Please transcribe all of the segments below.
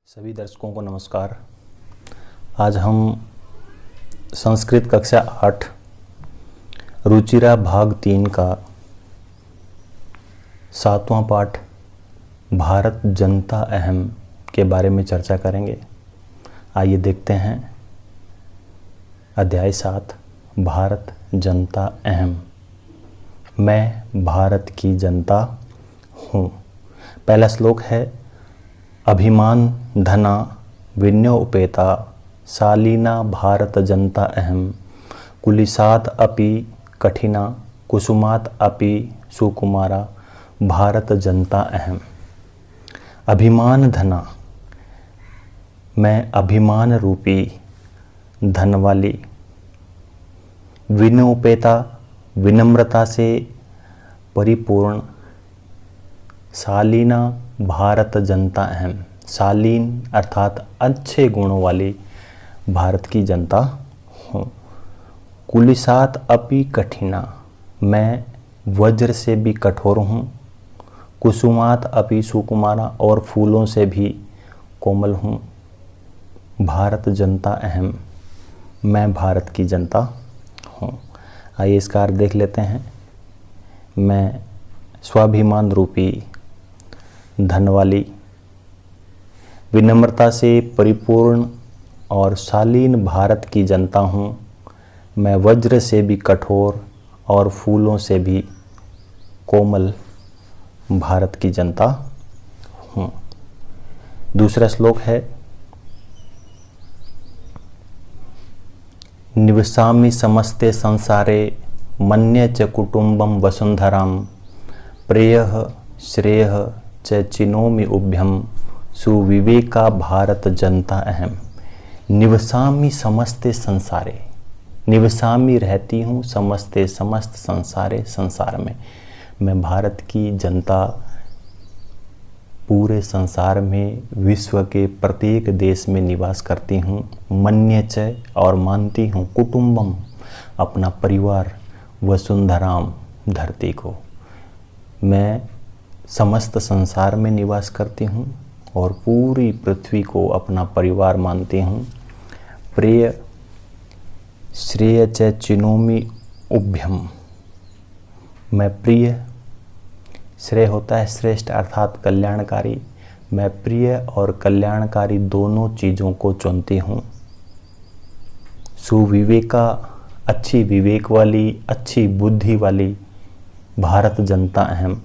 सभी दर्शकों को नमस्कार। आज हम संस्कृत कक्षा 8 रुचिरा भाग 3 का 7वां पाठ भारत जनता अहम के बारे में चर्चा करेंगे। आइए देखते हैं अध्याय 7 भारत जनता अहम। मैं भारत की जनता हूँ। पहला श्लोक है अभिमान धना विन्योपेता शालीना भारत जनता अहम कुलिसात अपि कठिना कुसुमात अपि सुकुमारा भारत जनता अहम। अभिमान धना, मैं अभिमान रूपी धन वाली, विनयोपेता विनम्रता से परिपूर्ण, शालीना भारत जनता अहम, शालीन अर्थात अच्छे गुणों वाली भारत की जनता हूँ। कुलिसात अपि कठिना, मैं वज्र से भी कठोर हूँ। कुसुमात अपि सुकुमारा, और फूलों से भी कोमल हूँ। भारत जनता अहम, मैं भारत की जनता हूँ। आइए इसका अर्थ देख लेते हैं। मैं स्वाभिमान रूपी धन वाली, विनम्रता से परिपूर्ण और शालीन भारत की जनता हूँ। मैं वज्र से भी कठोर और फूलों से भी कोमल भारत की जनता हूँ। दूसरा श्लोक है निवसामि समस्ते संसारे मन्ये च कुटुम्बं वसुंधरां प्रेयः श्रेयः च चिनोमि उभ्यम सुविवेका भारत जनता अहम। निवसामि समस्ते संसारे, निवसामि रहती हूँ, समस्ते समस्त संसारे संसार में। मैं भारत की जनता पूरे संसार में विश्व के प्रत्येक देश में निवास करती हूँ। मन्ये च, और मानती हूँ, कुटुम्बम अपना परिवार, वसुंधराम धरती को। मैं समस्त संसार में निवास करती हूँ और पूरी पृथ्वी को अपना परिवार मानती हूँ। प्रिय श्रेय च चिनोमि उभ्यम, मैं प्रिय, श्रेय होता है श्रेष्ठ अर्थात कल्याणकारी, मैं प्रिय और कल्याणकारी दोनों चीज़ों को चुनती हूँ। सुविवेका, अच्छी विवेक वाली, अच्छी बुद्धि वाली भारत जनता अहम,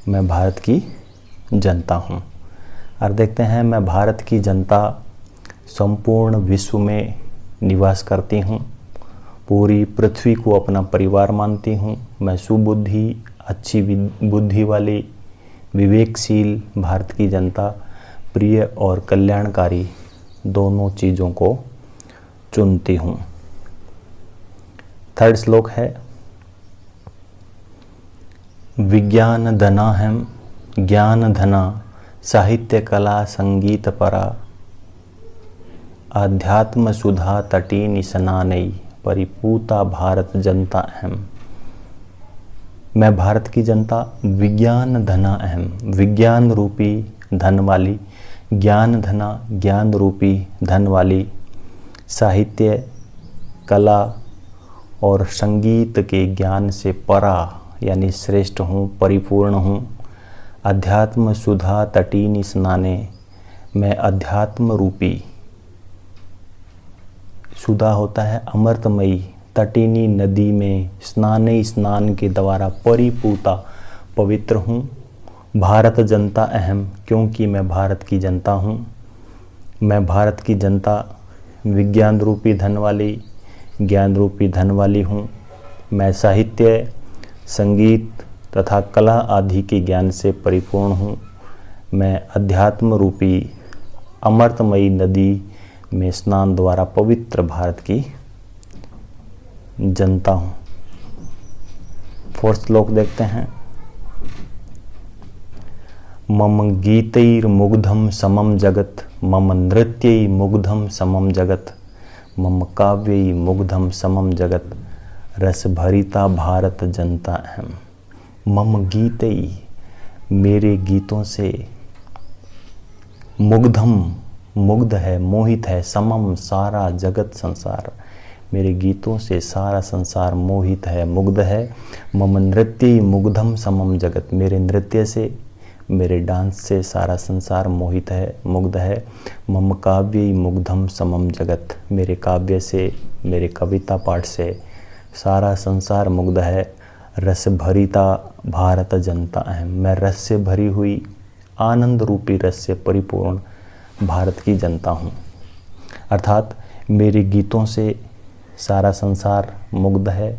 मैं भारत की जनता हूँ। और देखते हैं, मैं भारत की जनता संपूर्ण विश्व में निवास करती हूँ, पूरी पृथ्वी को अपना परिवार मानती हूँ। मैं सुबुद्धि, अच्छी बुद्धि वाली, विवेकशील भारत की जनता, प्रिय और कल्याणकारी दोनों चीज़ों को चुनती हूँ। थर्ड श्लोक है विज्ञान धनाहम ज्ञान धना साहित्य कला संगीत परा आध्यात्म सुधा तटीनि स्नानई परिपूता भारत जनता अहम। मैं भारत की जनता विज्ञान धना अहम, विज्ञान रूपी धन वाली, ज्ञान धना ज्ञान रूपी धन वाली, साहित्य कला और संगीत के ज्ञान से परा यानी श्रेष्ठ हूँ, परिपूर्ण हूँ। अध्यात्म सुधा तटीनि स्नाने, मैं अध्यात्म रूपी, सुधा होता है अमृतमयी, तटीनी नदी में स्नाने स्नान के द्वारा परिपूता पवित्र हूँ। भारत जनता अहम, क्योंकि मैं भारत की जनता हूँ। मैं भारत की जनता विज्ञान रूपी धन वाली, ज्ञान रूपी धन वाली हूँ। मैं साहित्य, संगीत तथा कला आदि के ज्ञान से परिपूर्ण हूँ। मैं अध्यात्म रूपी अमृतमयी नदी में स्नान द्वारा पवित्र भारत की जनता हूँ। फोर्थ श्लोक देखते हैं मम गीतैर्मुग्धं समम जगत मम नृत्यैः मुग्धं समम जगत मम काव्यैः मुग्धं समम जगत रस भरिता भारत जनता अहम। मम गीतैः, मेरे गीतों से, मुग्धम मुग्ध है, मोहित है, समम सारा जगत संसार। मेरे गीतों से सारा संसार मोहित है, मुग्ध है। मम नृत्य मुग्धम समम जगत, मेरे नृत्य से, मेरे डांस से सारा संसार मोहित है, मुग्ध है। मम काव्य मुग्धम समम जगत, मेरे काव्य से, मेरे कविता पाठ से सारा संसार मुग्ध है। रस भरिता भारत जनता अहम, मैं रस से भरी हुई, आनंद रूपी रस से परिपूर्ण भारत की जनता हूँ। अर्थात मेरे गीतों से सारा संसार मुग्ध है,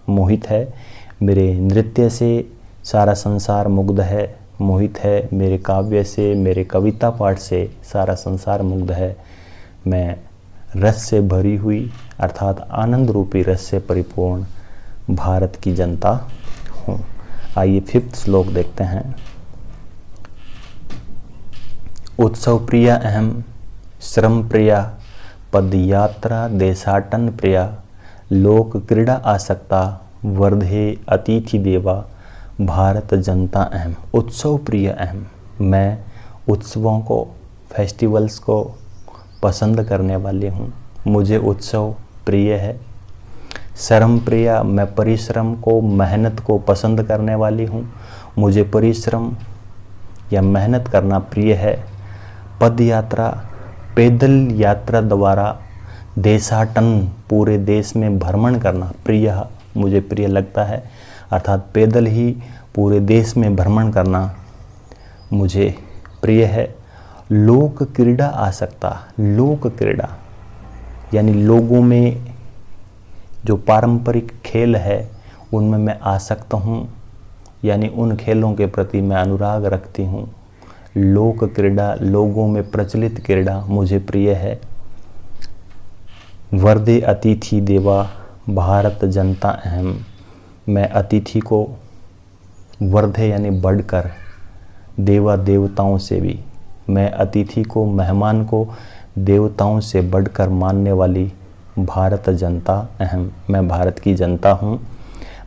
मोहित है। मेरे नृत्य से सारा संसार मुग्ध है, मोहित है। मेरे काव्य से, मेरे कविता पाठ से सारा संसार मुग्ध है। मैं रस से भरी हुई अर्थात आनंद रूपी रस से परिपूर्ण भारत की जनता हूँ। आइए 5th श्लोक देखते हैं। उत्सव प्रिया अहम, श्रम प्रिया, पदयात्रा देशाटन प्रिया, लोक क्रीड़ा आसक्ता, वर्धे अतिथि देवा, भारत जनता अहम। उत्सव प्रिय अहम, मैं उत्सवों को, फेस्टिवल्स को पसंद करने वाली हूँ, मुझे उत्सव प्रिय है। श्रम प्रिया, मैं परिश्रम को, मेहनत को पसंद करने वाली हूँ, मुझे परिश्रम या मेहनत करना प्रिय है। पद यात्रा, पैदल यात्रा द्वारा, देशाटन, पूरे देश में भ्रमण करना प्रिय, मुझे प्रिय लगता है। अर्थात पैदल ही पूरे देश में भ्रमण करना मुझे प्रिय है। लोक क्रीड़ा आसक्ता, लोक क्रीड़ा यानी लोगों में जो पारंपरिक खेल है उनमें मैं आसक्त हूँ, यानी उन खेलों के प्रति मैं अनुराग रखती हूँ। लोक क्रीड़ा, लोगों में प्रचलित क्रीड़ा मुझे प्रिय है। वर्धे अतिथि देवा, भारत जनता अहम, मैं अतिथि को, वर्धे यानी बढ़कर, देवा देवताओं से भी, मैं अतिथि को, मेहमान को देवताओं से बढ़कर मानने वाली भारत जनता अहम, मैं भारत की जनता हूँ।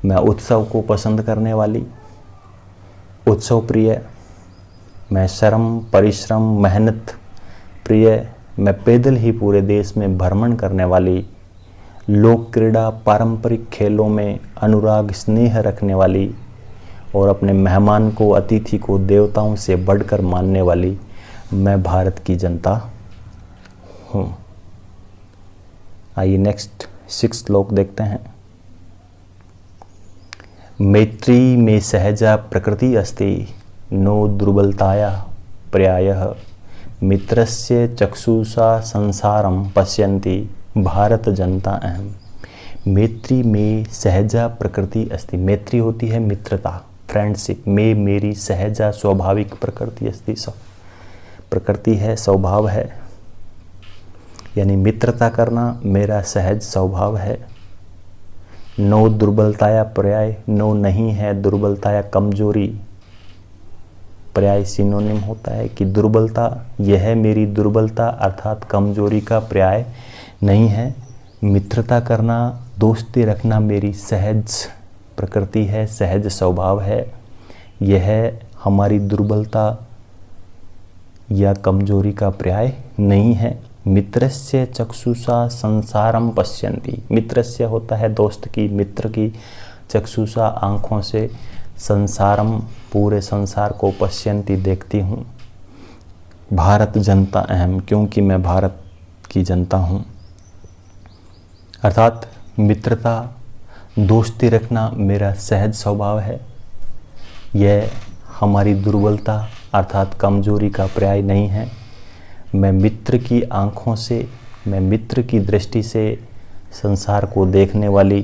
मैं उत्सव को पसंद करने वाली, उत्सव प्रिय। मैं श्रम, परिश्रम, मेहनत प्रिय। मैं पैदल ही पूरे देश में भ्रमण करने वाली, लोक क्रीड़ा, पारंपरिक खेलों में अनुराग स्नेह रखने वाली और अपने मेहमान को, अतिथि को देवताओं से बढ़कर मानने वाली मैं भारत की जनता हूँ। आइए नेक्स्ट 6th श्लोक देखते हैं। मैत्री में सहजा प्रकृति अस्ति, नो दुर्बलताया पर्यायः, मित्रस्य चक्षुषा संसारम पश्यन्ति, भारत जनता अहम। मैत्री में सहजा प्रकृति अस्ति, मैत्री होती है मित्रता, फ्रेंडशिप में, मेरी सहजा स्वाभाविक प्रकृति अस्ति, प्रकृति है, स्वभाव है, यानी मित्रता करना मेरा सहज स्वभाव है। नो दुर्बलताया पर्याय, नो नहीं है दुर्बलताया कमजोरी, पर्याय सिनोनिम होता है कि दुर्बलता, यह मेरी दुर्बलता अर्थात कमजोरी का पर्याय नहीं है। मित्रता करना, दोस्ती रखना मेरी सहज प्रकृति है, सहज स्वभाव है। यह हमारी दुर्बलता या कमजोरी का पर्याय नहीं है। मित्रस्य चक्षुषा संसारम पश्यन्ति, मित्रस्य होता है दोस्त की, मित्र की, चक्षुषा आँखों से, संसारम पूरे संसार को, पश्यन्ति देखती हूँ। भारत जनता अहम, क्योंकि मैं भारत की जनता हूँ। अर्थात मित्रता, दोस्ती रखना मेरा सहज स्वभाव है। यह हमारी दुर्बलता अर्थात कमजोरी का पर्याय नहीं है। मैं मित्र की आँखों से, मैं मित्र की दृष्टि से संसार को देखने वाली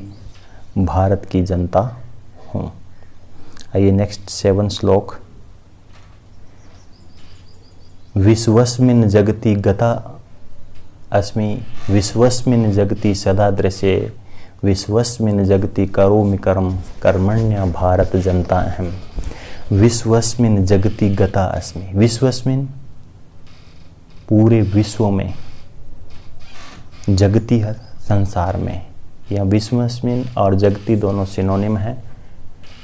भारत की जनता हूँ। आइए नेक्स्ट 7 श्लोक। विश्वस्मिन् जगति गता अस्मि, विश्वस्मिन् जगति सदा दृश्ये, विश्वस्मिन् जगति करोमि कर्म, कर्मण्य भारत जनता अहम। विश्वस्मिन् जगति गता अस्मि, विश्वस्मिन् पूरे विश्व में, जगति है संसार में, या विश्वस्मिन् और जगति दोनों सिनोनिम है,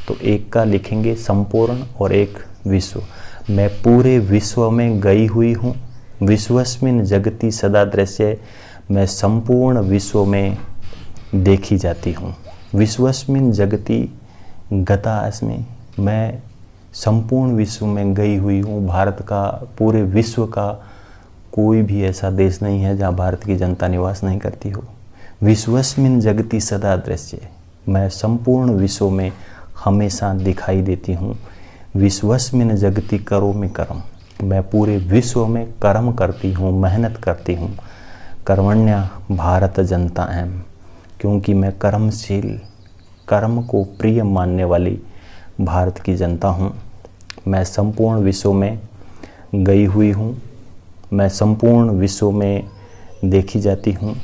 तो एक का लिखेंगे संपूर्ण और एक विश्व। मैं पूरे विश्व में गई हुई हूँ, विश्वस्मिन् जगति सदा दृश्य, मैं संपूर्ण विश्व में देखी जाती हूँ। विश्वस्मिन् जगति गता अस्मि, मैं संपूर्ण विश्व में गई हुई हूँ। भारत का, पूरे विश्व का कोई भी ऐसा देश नहीं है जहाँ भारत की जनता निवास नहीं करती हो। विश्वस्मिन् जगति सदा दृश्य, मैं संपूर्ण विश्व में हमेशा दिखाई देती हूँ। विश्वस्मिन् जगति करोमि कर्म, मैं पूरे विश्व में कर्म करती हूँ, मेहनत करती हूँ। कर्मण्य भारत जनता अहम, क्योंकि मैं कर्मशील, कर्म को प्रिय मानने वाली भारत की जनता हूँ। मैं संपूर्ण विश्व में गई हुई हूँ, मैं संपूर्ण विश्व में देखी जाती हूँ।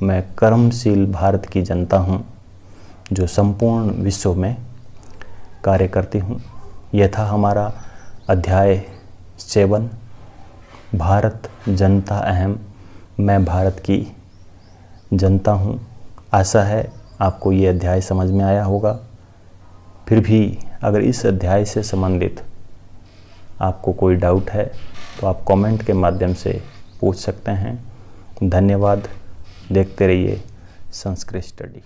मैं कर्मशील भारत की जनता हूँ जो संपूर्ण विश्व में कार्य करती हूँ। यह था हमारा अध्याय 7, भारत जनता अहम, मैं भारत की जनता हूँ। आशा है आपको ये अध्याय समझ में आया होगा। फिर भी अगर इस अध्याय से संबंधित आपको कोई डाउट है तो आप कमेंट के माध्यम से पूछ सकते हैं। धन्यवाद। देखते रहिए संस्कृत स्टडी।